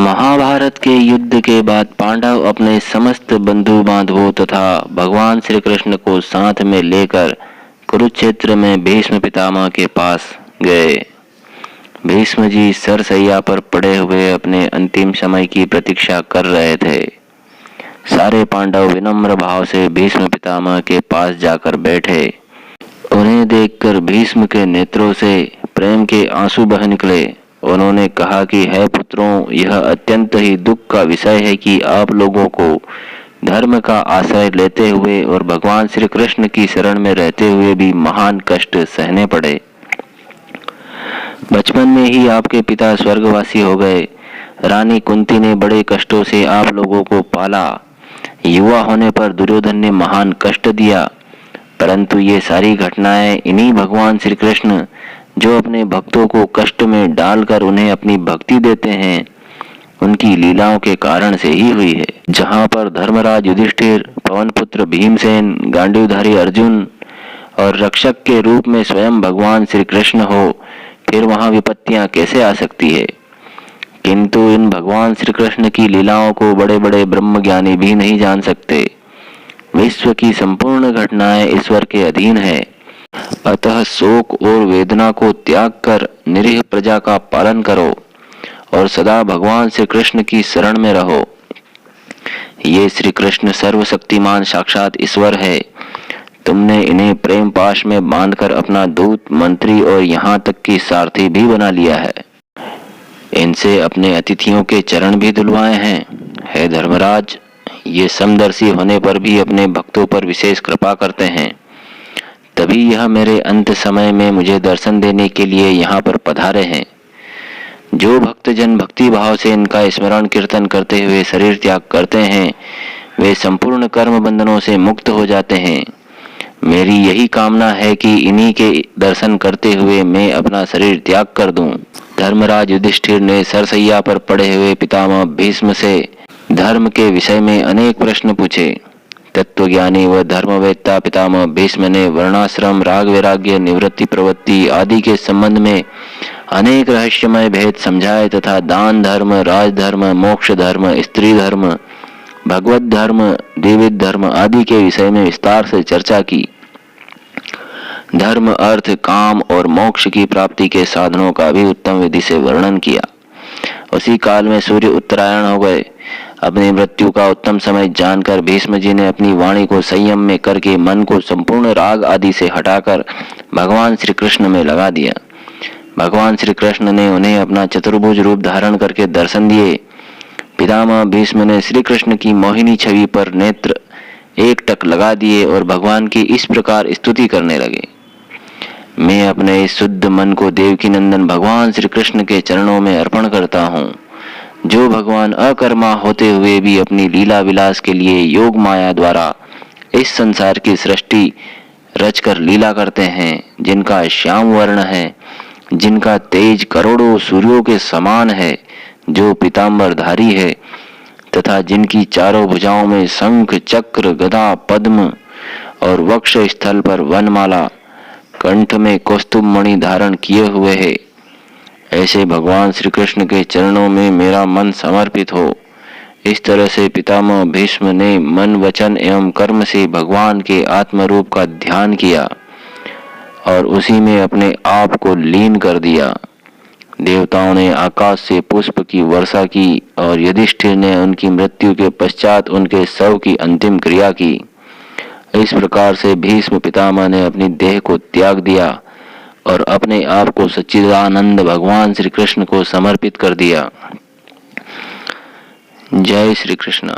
महाभारत के युद्ध के बाद पांडव अपने समस्त बंधु बांधवों तथा भगवान श्री कृष्ण को साथ में लेकर कुरुक्षेत्र में भीष्म पितामह के पास गए। भीष्म जी सरसैया पर पड़े हुए अपने अंतिम समय की प्रतीक्षा कर रहे थे। सारे पांडव विनम्र भाव से भीष्म पितामह के पास जाकर बैठे। उन्हें देखकर भीष्म के नेत्रों से प्रेम के आंसू बह निकले। उन्होंने कहा कि हे पुत्रों, यह अत्यंत ही दुख का विषय है कि आप लोगों को धर्म का आश्रय लेते हुए और भगवान श्री कृष्ण की शरण में रहते हुए भी महान कष्ट सहने पड़े। बचपन में ही आपके पिता स्वर्गवासी हो गए। रानी कुंती ने बड़े कष्टों से आप लोगों को पाला। युवा होने पर दुर्योधन ने महान कष्ट दिया, परंतु ये सारी घटनाएं इन्हीं भगवान श्री कृष्ण जो अपने भक्तों को कष्ट में डालकर उन्हें अपनी भक्ति देते हैं, उनकी लीलाओं के कारण से ही हुई है। जहाँ पर धर्मराज युधिष्ठिर, पवन पुत्र भीमसेन, गांडीवधारी अर्जुन और रक्षक के रूप में स्वयं भगवान श्री कृष्ण हो, फिर वहाँ विपत्तियां कैसे आ सकती है। किंतु इन भगवान श्री कृष्ण की लीलाओं को बड़े बड़े ब्रह्मज्ञानी भी नहीं जान सकते। विश्व की संपूर्ण घटनाएं ईश्वर के अधीन है। अतः शोक और वेदना को त्याग कर निरीह प्रजा का पालन करो और सदा भगवान श्री कृष्ण की शरण में रहो। ये श्री कृष्ण सर्वशक्तिमान साक्षात ईश्वर है। तुमने इन्हें प्रेम पाश में बांधकर अपना दूत, मंत्री और यहाँ तक कि सारथी भी बना लिया है। इनसे अपने अतिथियों के चरण भी धुलवाए हैं। हे धर्मराज, ये समदर्शी होने पर भी अपने भक्तों पर विशेष कृपा करते हैं। तभी यह मेरे अंत समय में मुझे दर्शन देने के लिए यहाँ पर पधारे हैं। जो भक्तजन भक्ति भाव से इनका स्मरण कीर्तन करते हुए शरीर त्याग करते हैं, वे संपूर्ण कर्म बंधनों से मुक्त हो जाते हैं। मेरी यही कामना है कि इन्हीं के दर्शन करते हुए मैं अपना शरीर त्याग कर दूं। धर्मराज युधिष्ठिर ने सरसैया पर पड़े हुए पितामह भीष्म से धर्म के विषय में अनेक प्रश्न पूछे। तत्वज्ञानी व धर्मवेत्ता पितामह भीष्म ने वर्णाश्रम, राग वैराग्य, निवृत्ति प्रवृत्ति आदि के संबंध में अनेक रहस्यमय भेद समझाए तथा दान धर्म, राजधर्म, मोक्ष धर्म, स्त्री धर्म, भगवत धर्म, द्विविध धर्म आदि के विषय में विस्तार से चर्चा की। धर्म, अर्थ, काम और मोक्ष की प्राप्ति के साधनों का भी उत्तम विधि से वर्णन किया। उसी काल में सूर्य उत्तरायण हो गए। अपनी मृत्यु का उत्तम समय जानकर भीष्म जी ने अपनी वाणी को संयम में करके मन को संपूर्ण राग आदि से हटाकर भगवान श्री कृष्ण में लगा दिया। भगवान श्री कृष्ण ने उन्हें अपना चतुर्भुज रूप धारण करके दर्शन दिए। पितामह भीष्म ने श्री कृष्ण की मोहिनी छवि पर नेत्र एकटक लगा दिए और भगवान की इस प्रकार स्तुति करने लगे। मैं अपने इस शुद्ध मन को देवकी नंदन भगवान श्री कृष्ण के चरणों में अर्पण करता हूँ, जो भगवान अकर्मा होते हुए भी अपनी लीला विलास के लिए योग माया द्वारा इस संसार की सृष्टि रचकर लीला करते हैं, जिनका श्याम वर्ण है, जिनका तेज करोड़ों सूर्यों के समान है, जो पीतांबरधारी है तथा जिनकी चारों भुजाओं में शंख, चक्र, गदा, पद्म और वक्ष स्थल पर वनमाला, कंठ में कौस्तुभ मणि धारण किए हुए है। ऐसे भगवान श्री कृष्ण के चरणों में मेरा मन समर्पित हो। इस तरह से पितामह भीष्म ने मन, वचन एवं कर्म से भगवान के आत्म रूप का ध्यान किया और उसी में अपने आप को लीन कर दिया। देवताओं ने आकाश से पुष्प की वर्षा की और युधिष्ठिर ने उनकी मृत्यु के पश्चात उनके शव की अंतिम क्रिया की। इस प्रकार से भीष्म पितामह ने अपनी देह को त्याग दिया और अपने आप को सच्चिदानंद भगवान श्री कृष्ण को समर्पित कर दिया। जय श्री कृष्ण।